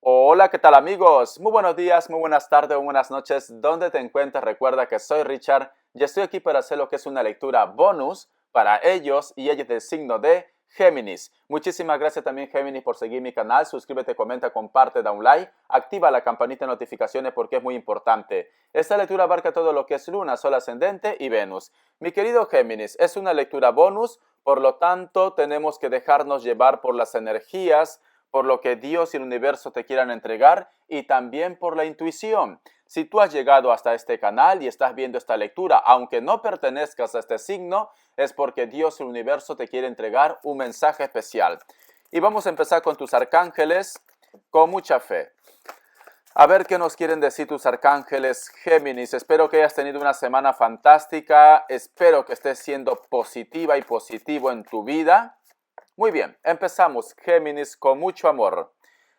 Hola, ¿qué tal amigos? Muy buenos días, muy buenas tardes, muy buenas noches. ¿Dónde te encuentras? Recuerda que soy Richard y estoy aquí para hacer lo que es una lectura bonus para ellos y ellas del signo de Géminis. Muchísimas gracias también Géminis por seguir mi canal. Suscríbete, comenta, comparte, da un like, activa la campanita de notificaciones porque es muy importante. Esta lectura abarca todo lo que es Luna, Sol ascendente y Venus. Mi querido Géminis, es una lectura bonus, por lo tanto tenemos que dejarnos llevar por las energías, por lo que Dios y el universo te quieran entregar y también por la intuición. Si tú has llegado hasta este canal y estás viendo esta lectura, aunque no pertenezcas a este signo, es porque Dios y el universo te quiere entregar un mensaje especial. Y vamos a empezar con tus arcángeles con mucha fe. A ver qué nos quieren decir tus arcángeles Géminis. Espero que hayas tenido una semana fantástica. Espero que estés siendo positiva y positivo en tu vida. Muy bien, empezamos, Géminis, con mucho amor.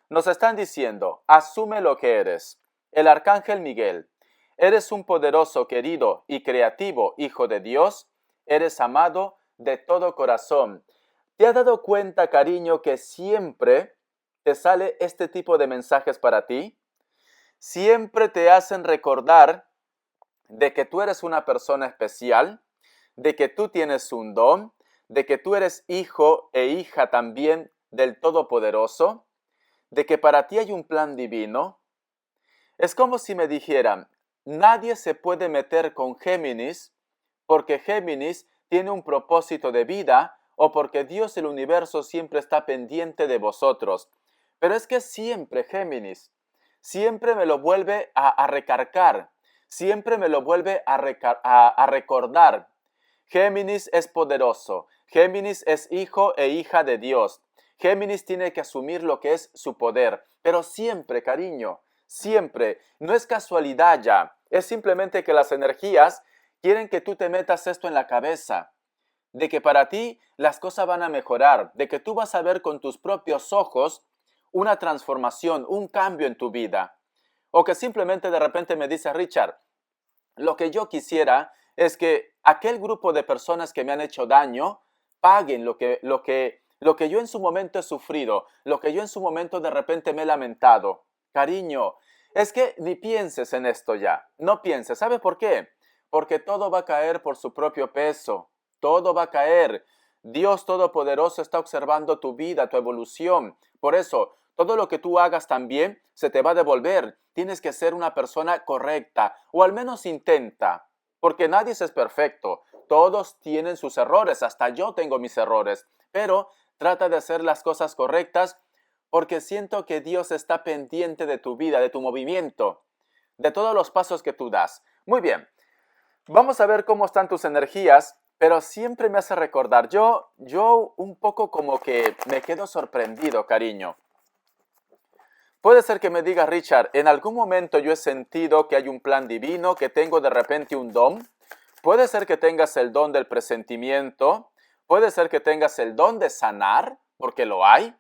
Nos están diciendo, asume lo que eres. El arcángel Miguel, eres un poderoso, querido y creativo hijo de Dios. Eres amado de todo corazón. ¿Te has dado cuenta, cariño, que siempre te sale este tipo de mensajes para ti? Siempre te hacen recordar de que tú eres una persona especial, de que tú tienes un don, de que tú eres hijo e hija también del Todopoderoso, de que para ti hay un plan divino. Es como si me dijeran, nadie se puede meter con Géminis porque Géminis tiene un propósito de vida o porque Dios el universo siempre está pendiente de vosotros. Pero es que siempre Géminis, siempre me lo vuelve a recargar, siempre me lo vuelve a recordar. Géminis es poderoso, Géminis es hijo e hija de Dios. Géminis tiene que asumir lo que es su poder, pero siempre, cariño, siempre. No es casualidad ya, es simplemente que las energías quieren que tú te metas esto en la cabeza, de que para ti las cosas van a mejorar, de que tú vas a ver con tus propios ojos una transformación, un cambio en tu vida. O que simplemente de repente me dice Richard, lo que yo quisiera es que aquel grupo de personas que me han hecho daño paguen lo que yo en su momento he sufrido, lo que yo en su momento de repente me he lamentado. Cariño, es que ni pienses en esto ya, no pienses. ¿Sabe por qué? Porque todo va a caer por su propio peso, todo va a caer. Dios Todopoderoso está observando tu vida, tu evolución. Por eso, todo lo que tú hagas también se te va a devolver. Tienes que ser una persona correcta, o al menos intenta, porque nadie es perfecto. Todos tienen sus errores, hasta yo tengo mis errores, pero trata de hacer las cosas correctas porque siento que Dios está pendiente de tu vida, de tu movimiento, de todos los pasos que tú das. Muy bien, vamos a ver cómo están tus energías, pero siempre me hace recordar, yo un poco como que me quedo sorprendido, cariño. Puede ser que me digas, Richard, en algún momento yo he sentido que hay un plan divino, que tengo de repente un don. Puede ser que tengas el don del presentimiento, puede ser que tengas el don de sanar, porque lo hay.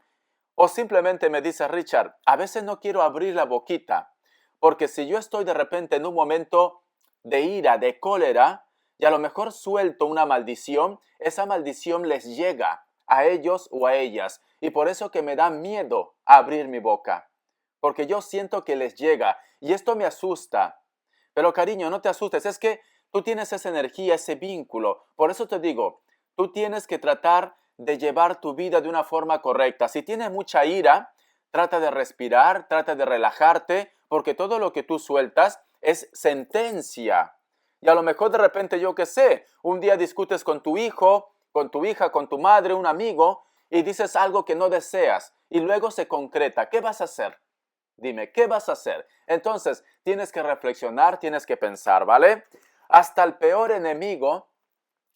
O simplemente me dices, Richard, a veces no quiero abrir la boquita, porque si yo estoy de repente en un momento de ira, de cólera, y a lo mejor suelto una maldición, esa maldición les llega a ellos o a ellas, y por eso que me da miedo abrir mi boca, porque yo siento que les llega, y esto me asusta. Pero cariño, no te asustes, es que tú tienes esa energía, ese vínculo, por eso te digo, tú tienes que tratar de llevar tu vida de una forma correcta. Si tienes mucha ira, trata de respirar, trata de relajarte, porque todo lo que tú sueltas es sentencia. Y a lo mejor de repente, yo qué sé, un día discutes con tu hijo, con tu hija, con tu madre, un amigo, y dices algo que no deseas, y luego se concreta. ¿Qué vas a hacer? Dime, ¿qué vas a hacer? Entonces, tienes que reflexionar, tienes que pensar, ¿vale? Hasta el peor enemigo,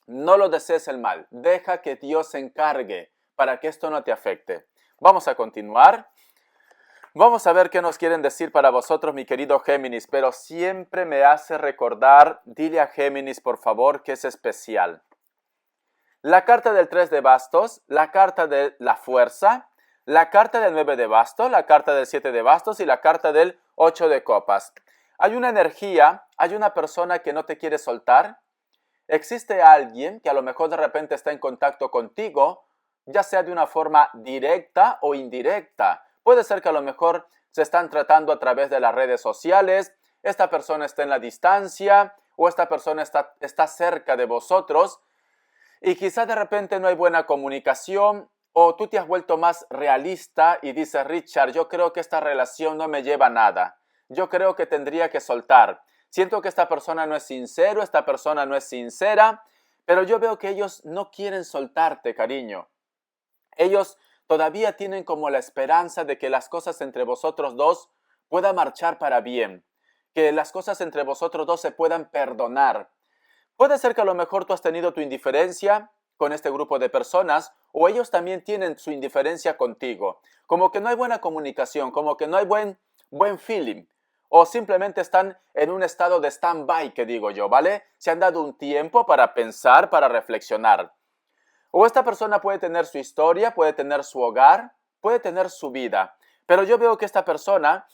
no lo desees el mal. Deja que Dios se encargue para que esto no te afecte. Vamos a continuar. Vamos a ver qué nos quieren decir para vosotros, mi querido Géminis, pero siempre me hace recordar, dile a Géminis, por favor, que es especial. La carta del 3 de bastos, la carta de la fuerza, la carta del 9 de bastos, la carta del 7 de bastos y la carta del 8 de copas. Hay una energía, hay una persona que no te quiere soltar. Existe alguien que a lo mejor de repente está en contacto contigo, ya sea de una forma directa o indirecta. Puede ser que a lo mejor se están tratando a través de las redes sociales, esta persona está en la distancia o esta persona está cerca de vosotros y quizás de repente no hay buena comunicación o tú te has vuelto más realista y dices, Richard, yo creo que esta relación no me lleva a nada. Yo creo que tendría que soltar. Siento que esta persona no es sincero, esta persona no es sincera, pero yo veo que ellos no quieren soltarte, cariño. Ellos todavía tienen como la esperanza de que las cosas entre vosotros dos puedan marchar para bien, que las cosas entre vosotros dos se puedan perdonar. Puede ser que a lo mejor tú has tenido tu indiferencia con este grupo de personas o ellos también tienen su indiferencia contigo. Como que no hay buena comunicación, como que no hay buen feeling. O simplemente están en un estado de stand-by, que digo yo, ¿vale? Se han dado un tiempo para pensar, para reflexionar. O esta persona puede tener su historia, puede tener su hogar, puede tener su vida. Pero yo veo que esta persona,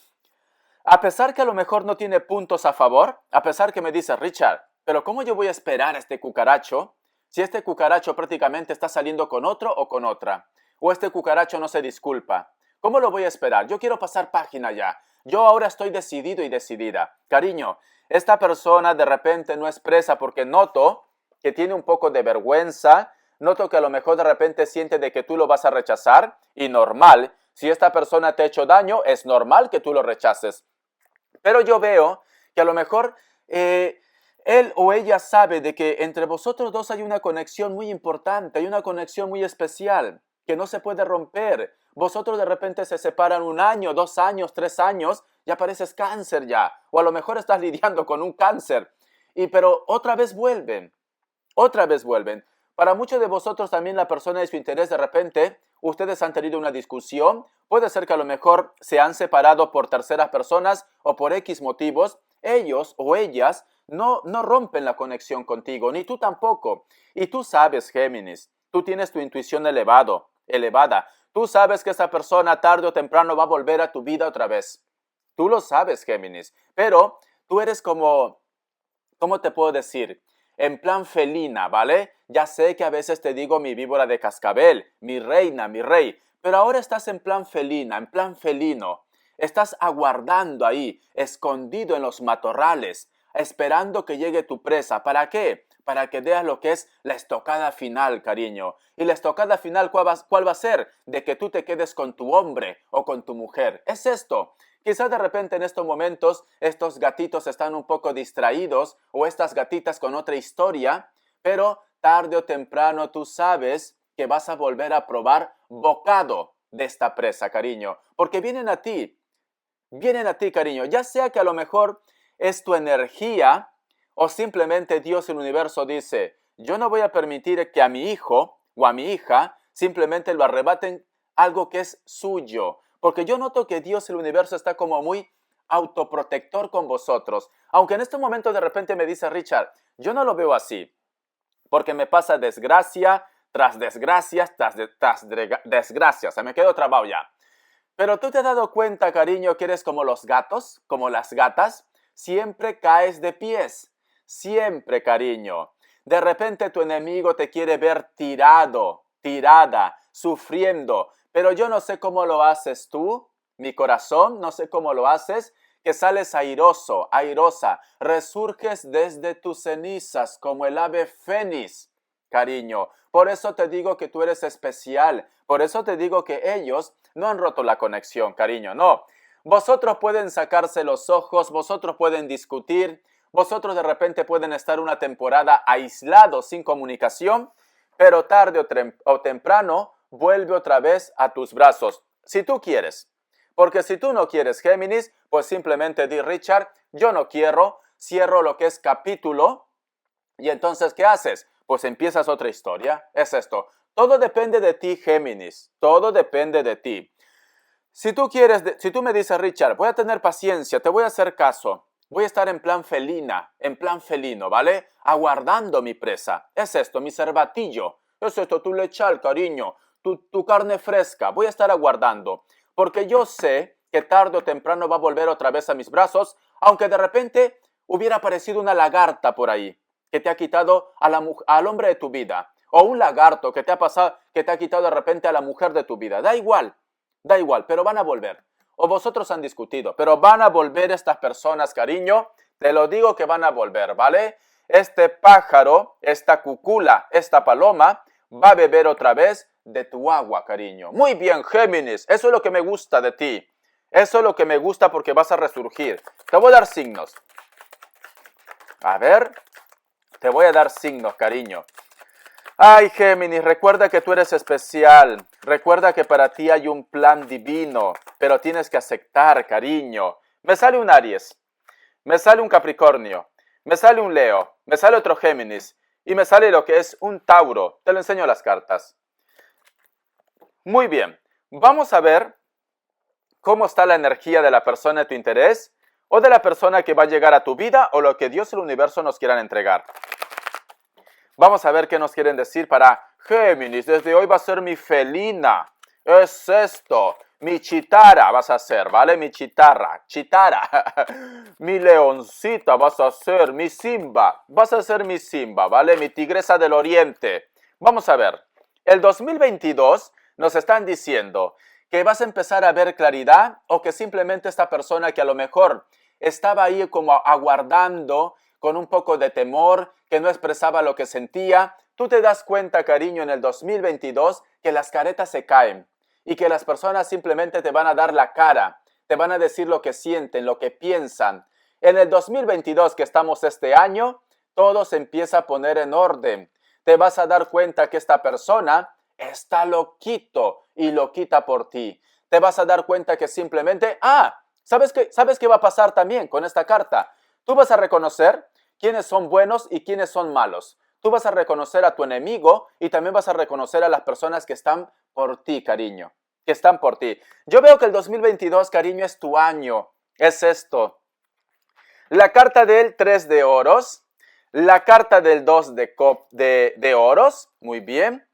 a pesar que a lo mejor no tiene puntos a favor, a pesar que me dice, Richard, pero ¿cómo yo voy a esperar a este cucaracho si este cucaracho prácticamente está saliendo con otro o con otra? O este cucaracho no se disculpa. ¿Cómo lo voy a esperar? Yo quiero pasar página ya. Yo ahora estoy decidido y decidida. Cariño, esta persona de repente no expresa porque noto que tiene un poco de vergüenza, noto que a lo mejor de repente siente de que tú lo vas a rechazar y normal, si esta persona te ha hecho daño, es normal que tú lo rechaces. Pero yo veo que a lo mejor él o ella sabe de que entre vosotros dos hay una conexión muy importante, hay una conexión muy especial que no se puede romper. Vosotros de repente se separan 1 año, 2 años, 3 años, ya pareces cáncer ya, o a lo mejor estás lidiando con un cáncer, pero otra vez vuelven. Otra vez vuelven. Para muchos de vosotros también la persona de su interés de repente, ustedes han tenido una discusión, puede ser que a lo mejor se han separado por terceras personas o por X motivos, ellos o ellas no rompen la conexión contigo, ni tú tampoco. Y tú sabes, Géminis, tú tienes tu intuición elevada. Tú sabes que esa persona tarde o temprano va a volver a tu vida otra vez. Tú lo sabes, Géminis, pero tú eres como, ¿cómo te puedo decir? En plan felina, ¿vale? Ya sé que a veces te digo mi víbora de cascabel, mi reina, mi rey, pero ahora estás en plan felina, en plan felino. Estás aguardando ahí, escondido en los matorrales, esperando que llegue tu presa. ¿Para qué? Para que veas lo que es la estocada final, cariño. Y la estocada final, ¿cuál va a ser? De que tú te quedes con tu hombre o con tu mujer. Es esto. Quizás de repente en estos momentos estos gatitos están un poco distraídos o estas gatitas con otra historia, pero tarde o temprano tú sabes que vas a volver a probar bocado de esta presa, cariño, porque vienen a ti, cariño, ya sea que a lo mejor es tu energía o simplemente Dios, el universo, dice, yo no voy a permitir que a mi hijo o a mi hija simplemente lo arrebaten algo que es suyo. Porque yo noto que Dios, el universo, está como muy autoprotector con vosotros. Aunque en este momento de repente me dice Richard, yo no lo veo así. Porque me pasa desgracia tras desgracias, tras desgracias. O sea, me quedo trabado ya. Pero tú te has dado cuenta, cariño, que eres como los gatos, como las gatas. Siempre caes de pies. Siempre, cariño. De repente tu enemigo te quiere ver tirado, tirada, sufriendo. Pero yo no sé cómo lo haces tú, mi corazón, no sé cómo lo haces, que sales airoso, airosa, resurges desde tus cenizas como el ave fénix, cariño. Por eso te digo que tú eres especial, por eso te digo que ellos no han roto la conexión, cariño, no. Vosotros pueden sacarse los ojos, vosotros pueden discutir, vosotros de repente pueden estar una temporada aislados sin comunicación, pero tarde o temprano vuelve otra vez a tus brazos, si tú quieres. Porque si tú no quieres, Géminis, pues simplemente di, Richard, yo no quiero, cierro lo que es capítulo, y entonces, ¿qué haces? Pues empiezas otra historia. Es esto. Todo depende de ti, Géminis. Todo depende de ti. Si tú quieres, si tú me dices, Richard, voy a tener paciencia, te voy a hacer caso. Voy a estar en plan felina, en plan felino, ¿vale? Aguardando mi presa. Es esto, mi cervatillo. Es esto, tu lechal, cariño. Tu carne fresca. Voy a estar aguardando. Porque yo sé que tarde o temprano va a volver otra vez a mis brazos, aunque de repente hubiera aparecido una lagarta por ahí, que te ha quitado al hombre de tu vida. O un lagarto que te ha quitado de repente a la mujer de tu vida. Da igual, pero van a volver. o vosotros han discutido, pero van a volver estas personas, cariño. Te lo digo que van a volver, ¿vale? Este pájaro, esta cucula, esta paloma, va a beber otra vez de tu agua, cariño. Muy bien, Géminis, eso es lo que me gusta de ti. Eso es lo que me gusta porque vas a resurgir. Te voy a dar signos. A ver, te voy a dar signos, cariño. Ay, Géminis, recuerda que tú eres especial. Recuerda que para ti hay un plan divino, pero tienes que aceptar, cariño. Me sale un Aries, me sale un Capricornio, me sale un Leo, me sale otro Géminis y me sale lo que es un Tauro. Te lo enseño las cartas. Muy bien, vamos a ver cómo está la energía de la persona de tu interés o de la persona que va a llegar a tu vida o lo que Dios y el universo nos quieran entregar. Vamos a ver qué nos quieren decir para Géminis. Desde hoy va a ser mi felina. Es esto. Mi chitara vas a ser, ¿vale? Mi chitara. Mi leoncita vas a ser. Mi Simba. Vas a ser mi Simba, ¿vale? Mi tigresa del oriente. Vamos a ver. El 2022 nos están diciendo que vas a empezar a ver claridad o que simplemente esta persona que a lo mejor estaba ahí como aguardando con un poco de temor, que no expresaba lo que sentía, tú te das cuenta, cariño, en el 2022 que las caretas se caen y que las personas simplemente te van a dar la cara, te van a decir lo que sienten, lo que piensan. En el 2022 que estamos este año, todo se empieza a poner en orden. Te vas a dar cuenta que esta persona está loquito y loquita por ti. Te vas a dar cuenta que simplemente, ¿sabes qué va a pasar también con esta carta? Tú vas a reconocer quiénes son buenos y quiénes son malos. Tú vas a reconocer a tu enemigo y también vas a reconocer a las personas que están por ti, cariño. Que están por ti. Yo veo que el 2022, cariño, es tu año. Es esto. La carta del 3 de oros. La carta del 2 de oros. Muy bien.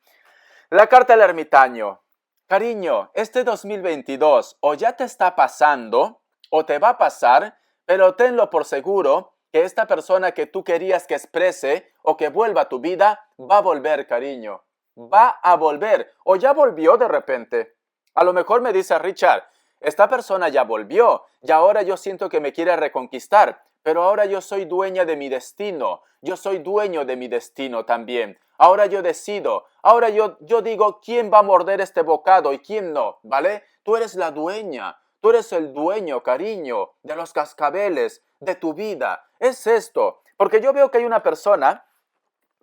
La carta del ermitaño. Cariño, este 2022 o ya te está pasando o te va a pasar, pero tenlo por seguro que esta persona que tú querías que exprese o que vuelva a tu vida, va a volver, cariño. Va a volver. O ya volvió de repente. A lo mejor me dice Richard, esta persona ya volvió y ahora yo siento que me quiere reconquistar, pero ahora yo soy dueña de mi destino. Yo soy dueño de mi destino también. Ahora yo decido. Ahora yo digo quién va a morder este bocado y quién no, ¿vale? Tú eres la dueña. Tú eres el dueño, cariño, de los cascabeles, de tu vida. Es esto. Porque yo veo que hay una persona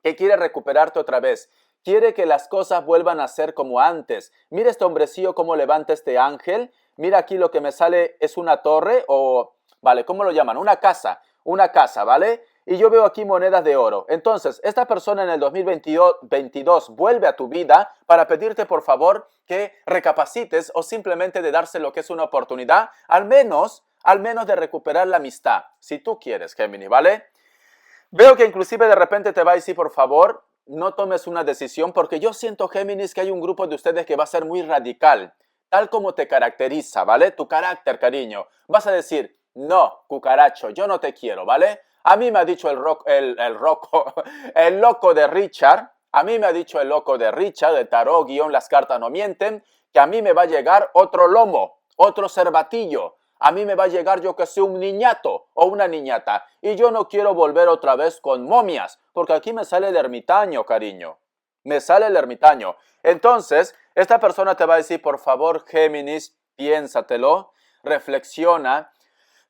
que quiere recuperarte otra vez. Quiere que las cosas vuelvan a ser como antes. Mira este hombrecillo cómo levanta este ángel. Mira aquí lo que me sale es una torre o, vale, ¿cómo lo llaman? Una casa, ¿vale? Y yo veo aquí monedas de oro. Entonces, esta persona en el 2022 vuelve a tu vida para pedirte, por favor, que recapacites o simplemente de darse lo que es una oportunidad, al menos de recuperar la amistad, si tú quieres, Géminis, ¿vale? Veo que inclusive de repente te va a decir, por favor, no tomes una decisión, porque yo siento, Géminis, que hay un grupo de ustedes que va a ser muy radical, tal como te caracteriza, ¿vale? Tu carácter, cariño. Vas a decir, no, cucaracho, yo no te quiero, ¿vale? A mí me ha dicho el loco de Richard, a mí me ha dicho el loco de Richard, de Tarot, las cartas no mienten, que a mí me va a llegar otro lomo, otro cervatillo. A mí me va a llegar yo que soy un niñato o una niñata. Y yo no quiero volver otra vez con momias, porque aquí me sale el ermitaño, cariño. Me sale el ermitaño. Entonces, esta persona te va a decir, por favor, Géminis, piénsatelo, reflexiona.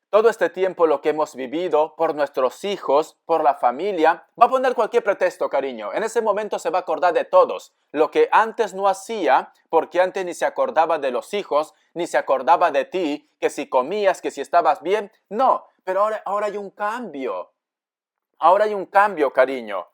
Todo este tiempo lo que hemos vivido por nuestros hijos, por la familia, va a poner cualquier pretexto, cariño. En ese momento se va a acordar de todos. Lo que antes no hacía, porque antes ni se acordaba de los hijos, ni se acordaba de ti, que si comías, que si estabas bien. No, pero ahora hay un cambio. Ahora hay un cambio, cariño.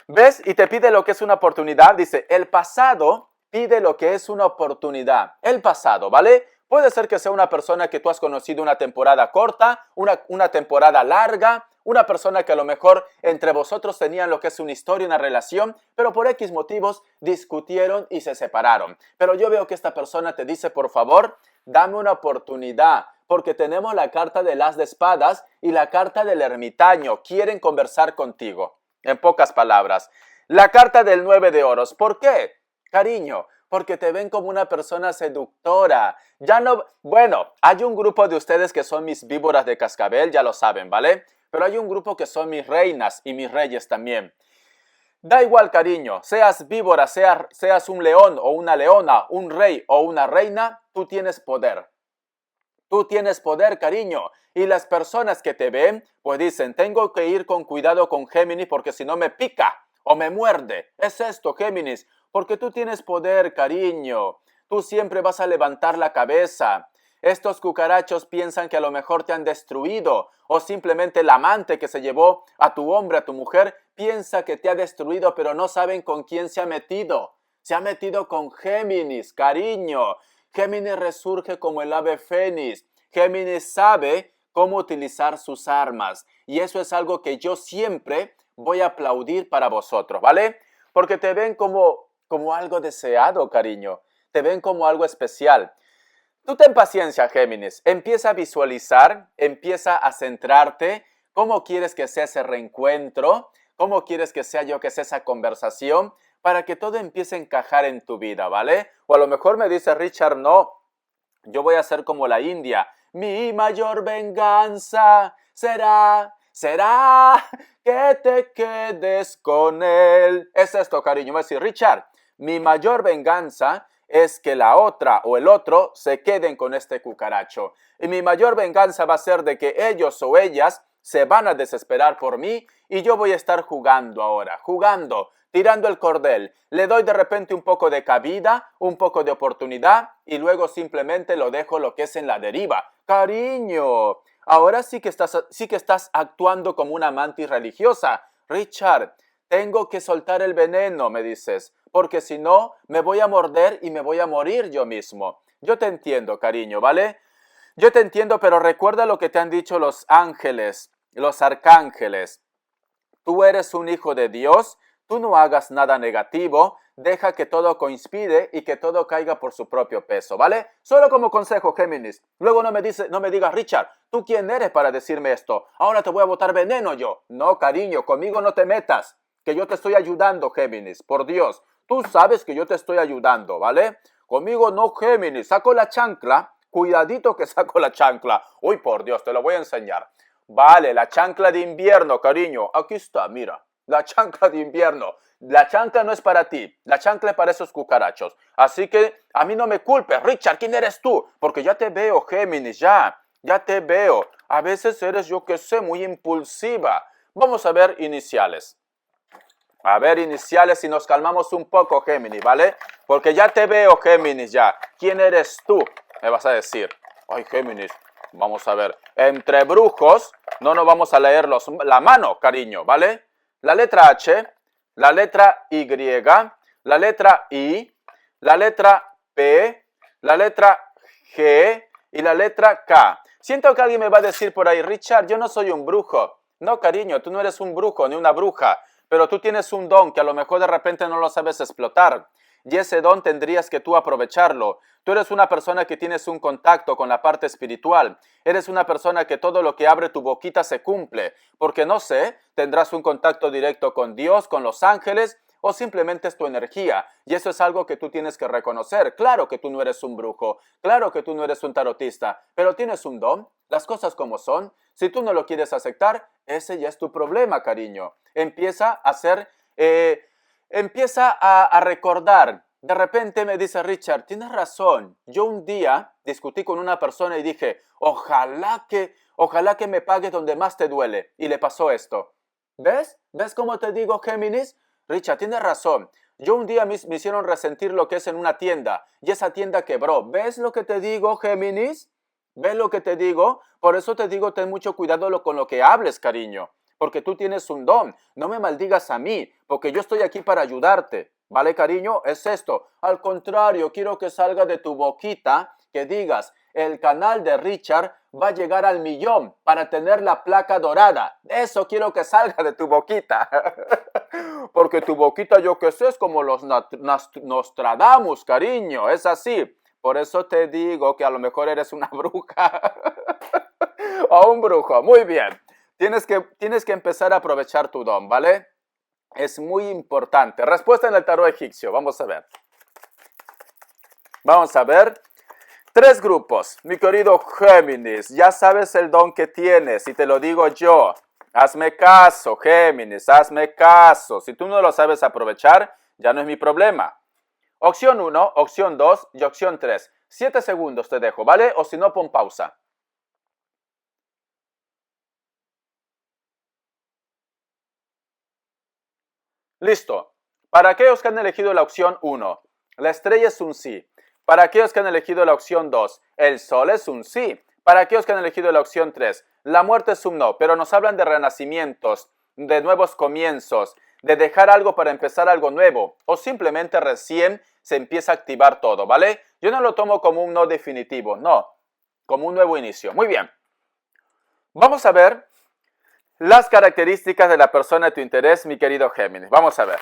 ¿Ves? Y te pide lo que es una oportunidad. Dice, el pasado pide lo que es una oportunidad. El pasado, ¿vale? Puede ser que sea una persona que tú has conocido una temporada corta, una temporada larga, una persona que a lo mejor entre vosotros tenían lo que es una historia, una relación, pero por X motivos discutieron y se separaron. Pero yo veo que esta persona te dice, por favor, dame una oportunidad, porque tenemos la carta del as de espadas y la carta del ermitaño. Quieren conversar contigo. En pocas palabras. La carta del 9 de oros. ¿Por qué? Cariño, porque te ven como una persona seductora. Ya no, bueno, hay un grupo de ustedes que son mis víboras de cascabel, ya lo saben, ¿vale? Pero hay un grupo que son mis reinas y mis reyes también. Da igual, cariño, seas víbora, seas un león o una leona, un rey o una reina, tú tienes poder. Tú tienes poder, cariño. Y las personas que te ven, pues dicen, tengo que ir con cuidado con Géminis porque si no me pica o me muerde. Es esto, Géminis, porque tú tienes poder, cariño. Tú siempre vas a levantar la cabeza. Estos cucarachos piensan que a lo mejor te han destruido o simplemente el amante que se llevó a tu hombre, a tu mujer, piensa que te ha destruido, pero no saben con quién se ha metido. Se ha metido con Géminis, cariño. Géminis resurge como el ave fénix. Géminis sabe cómo utilizar sus armas. Y eso es algo que yo siempre voy a aplaudir para vosotros, ¿vale? Porque te ven como algo deseado, cariño. Te ven como algo especial. Tú ten paciencia, Géminis. Empieza a visualizar, empieza a centrarte. ¿Cómo quieres que sea ese reencuentro? ¿Cómo quieres que sea esa conversación? Para que todo empiece a encajar en tu vida, ¿vale? O a lo mejor me dice Richard, no, yo voy a ser como la India. Mi mayor venganza será que te quedes con él. Es esto, cariño. Me va a decir, Richard, mi mayor venganza es que la otra o el otro se queden con este cucaracho. Y mi mayor venganza va a ser de que ellos o ellas se van a desesperar por mí y yo voy a estar jugando ahora, tirando el cordel. Le doy de repente un poco de cabida, un poco de oportunidad y luego simplemente lo dejo lo que es en la deriva. Cariño, ahora sí que estás actuando como una mantis religiosa. Richard, tengo que soltar el veneno, me dices, porque si no, me voy a morder y me voy a morir yo mismo. Yo te entiendo, cariño, ¿vale? Yo te entiendo, pero recuerda lo que te han dicho los ángeles, los arcángeles. Tú eres un hijo de Dios, tú no hagas nada negativo, deja que todo conspire y que todo caiga por su propio peso, ¿vale? Solo como consejo, Géminis. Luego no me digas, Richard, ¿tú quién eres para decirme esto? Ahora te voy a botar veneno yo. No, cariño, conmigo no te metas, que yo te estoy ayudando, Géminis, por Dios. Tú sabes que yo te estoy ayudando, ¿vale? Conmigo no, Géminis. Saco la chancla, cuidadito que saco la chancla. Uy, por Dios, te lo voy a enseñar. Vale, la chancla de invierno, cariño. Aquí está, mira. La chancla de invierno. La chancla no es para ti. La chancla es para esos cucarachos. Así que a mí no me culpes. Richard, ¿quién eres tú? Porque ya te veo, Géminis, ya te veo. A veces eres, yo que sé, muy impulsiva. Vamos a ver iniciales. A ver, iniciales y nos calmamos un poco, Géminis, ¿vale? Porque ya te veo, Géminis, ya. ¿Quién eres tú? Me vas a decir. Ay, Géminis, vamos a ver. Entre brujos, no nos vamos a leer la mano, cariño, ¿vale? La letra H, la letra Y, la letra I, la letra P, la letra G y la letra K. Siento que alguien me va a decir por ahí, Richard, yo no soy un brujo. No, cariño, tú no eres un brujo ni una bruja. Pero tú tienes un don que a lo mejor de repente no lo sabes explotar. Y ese don tendrías que tú aprovecharlo. Tú eres una persona que tienes un contacto con la parte espiritual. Eres una persona que todo lo que abre tu boquita se cumple. Porque no sé, tendrás un contacto directo con Dios, con los ángeles, o simplemente es tu energía. Y eso es algo que tú tienes que reconocer. Claro que tú no eres un brujo. Claro que tú no eres un tarotista. Pero tienes un don. Las cosas como son. Si tú no lo quieres aceptar, ese ya es tu problema, cariño. Empieza a recordar. De repente me dice Richard, tienes razón. Yo un día discutí con una persona y dije, ojalá que me pagues donde más te duele. Y le pasó esto. ¿Ves? ¿Ves cómo te digo, Géminis? Richard, tienes razón. Yo un día me hicieron resentir lo que es en una tienda y esa tienda quebró. ¿Ves lo que te digo, Géminis? ¿Ves lo que te digo? Por eso te digo, ten mucho cuidado con lo que hables, cariño. Porque tú tienes un don. No me maldigas a mí, porque yo estoy aquí para ayudarte. ¿Vale, cariño? Es esto. Al contrario, quiero que salga de tu boquita, que digas, el canal de Richard va a llegar al 1.000.000 para tener la placa dorada. Eso quiero que salga de tu boquita. Porque tu boquita, yo que sé, es como los Nostradamus, cariño. Es así. Por eso te digo que a lo mejor eres una bruja o un brujo. Muy bien. Tienes que empezar a aprovechar tu don, ¿vale? Es muy importante. Respuesta en el tarot egipcio. Vamos a ver. Vamos a ver. 3 grupos. Mi querido Géminis, ya sabes el don que tienes y te lo digo yo. Hazme caso, Géminis, hazme caso. Si tú no lo sabes aprovechar, ya no es mi problema. Opción 1, opción 2 y opción 3. 7 segundos te dejo, ¿vale? O si no, pon pausa. Listo. Para aquellos que han elegido la opción 1, la estrella es un sí. Para aquellos que han elegido la opción 2, el sol es un sí. Para aquellos que han elegido la opción 3, la muerte es un no. Pero nos hablan de renacimientos, de nuevos comienzos, de dejar algo para empezar algo nuevo. O simplemente recién se empieza a activar todo, ¿vale? Yo no lo tomo como un no definitivo, no. Como un nuevo inicio. Muy bien. Vamos a ver las características de la persona de tu interés, mi querido Géminis. Vamos a ver.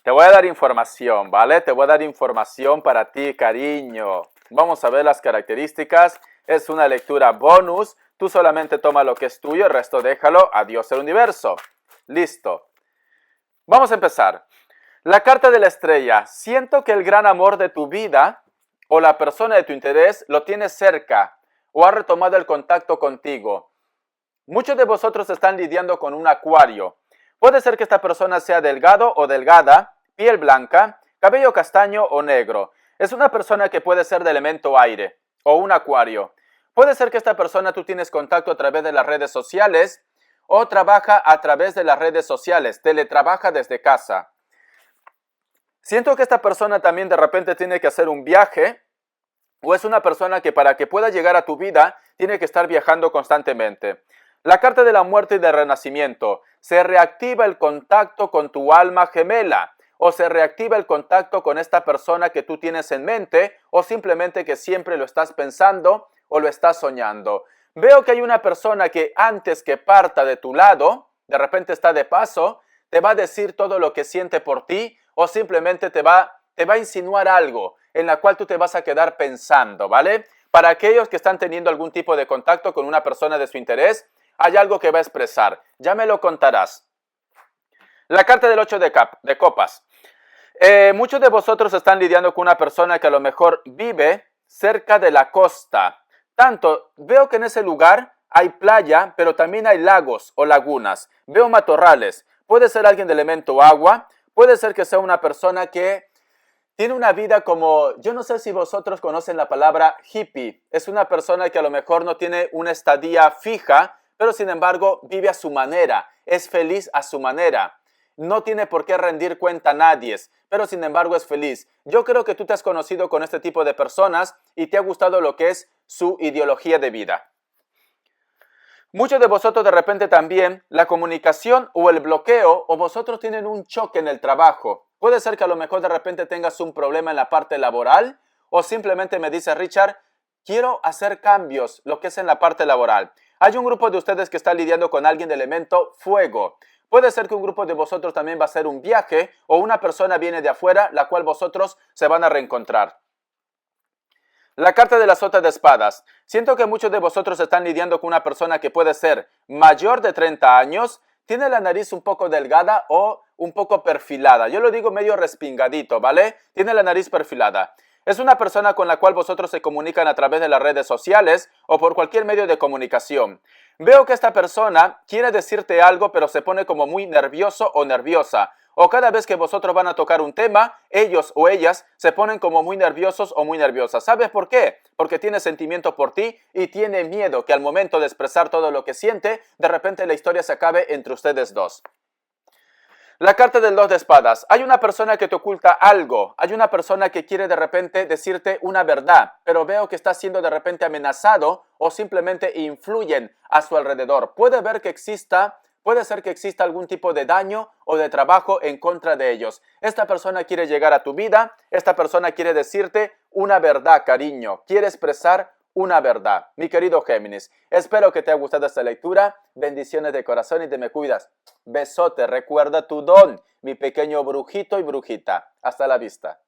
Te voy a dar información, ¿vale? Te voy a dar información para ti, cariño. Vamos a ver las características. Es una lectura bonus. Tú solamente toma lo que es tuyo, el resto déjalo. Adiós el universo. Listo. Vamos a empezar. La carta de la estrella. Siento que el gran amor de tu vida o la persona de tu interés lo tienes cerca o ha retomado el contacto contigo. Muchos de vosotros están lidiando con un acuario. Puede ser que esta persona sea delgado o delgada, piel blanca, cabello castaño o negro. Es una persona que puede ser de elemento aire o un acuario. Puede ser que esta persona tú tienes contacto a través de las redes sociales o trabaja a través de las redes sociales, teletrabaja desde casa. Siento que esta persona también de repente tiene que hacer un viaje o es una persona que para que pueda llegar a tu vida tiene que estar viajando constantemente. La carta de la muerte y del renacimiento. Se reactiva el contacto con tu alma gemela o se reactiva el contacto con esta persona que tú tienes en mente o simplemente que siempre lo estás pensando o lo estás soñando. Veo que hay una persona que antes que parta de tu lado, de repente está de paso, te va a decir todo lo que siente por ti o simplemente te va a insinuar algo en la cual tú te vas a quedar pensando, ¿vale? Para aquellos que están teniendo algún tipo de contacto con una persona de su interés, hay algo que va a expresar. Ya me lo contarás. La carta del 8 de copas. Muchos de vosotros están lidiando con una persona que a lo mejor vive cerca de la costa. Tanto, veo que en ese lugar hay playa, pero también hay lagos o lagunas. Veo matorrales. Puede ser alguien de elemento agua. Puede ser que sea una persona que tiene una vida como, yo no sé si vosotros conocen la palabra hippie. Es una persona que a lo mejor no tiene una estadía fija, pero sin embargo vive a su manera, es feliz a su manera. No tiene por qué rendir cuenta a nadie, pero sin embargo es feliz. Yo creo que tú te has conocido con este tipo de personas y te ha gustado lo que es su ideología de vida. Muchos de vosotros de repente también la comunicación o el bloqueo o vosotros tienen un choque en el trabajo. Puede ser que a lo mejor de repente tengas un problema en la parte laboral o simplemente me dice Richard, quiero hacer cambios, lo que es en la parte laboral. Hay un grupo de ustedes que está lidiando con alguien de elemento fuego. Puede ser que un grupo de vosotros también va a hacer un viaje o una persona viene de afuera, la cual vosotros se van a reencontrar. La carta de la sota de espadas. Siento que muchos de vosotros están lidiando con una persona que puede ser mayor de 30 años, tiene la nariz un poco delgada o un poco perfilada. Yo lo digo medio respingadito, ¿vale? Tiene la nariz perfilada. Es una persona con la cual vosotros se comunican a través de las redes sociales o por cualquier medio de comunicación. Veo que esta persona quiere decirte algo, pero se pone como muy nervioso o nerviosa. O cada vez que vosotros van a tocar un tema, ellos o ellas se ponen como muy nerviosos o muy nerviosas. ¿Sabes por qué? Porque tiene sentimiento por ti y tiene miedo que al momento de expresar todo lo que siente, de repente la historia se acabe entre ustedes dos. La carta del 2 de espadas. Hay una persona que te oculta algo. Hay una persona que quiere de repente decirte una verdad, pero veo que está siendo de repente amenazado o simplemente influyen a su alrededor. Puede ser que exista algún tipo de daño o de trabajo en contra de ellos. Esta persona quiere llegar a tu vida. Esta persona quiere decirte una verdad, cariño. Quiere expresar una verdad. Mi querido Géminis, espero que te haya gustado esta lectura. Bendiciones de corazón y te me cuidas. Besote, recuerda tu don, mi pequeño brujito y brujita. Hasta la vista.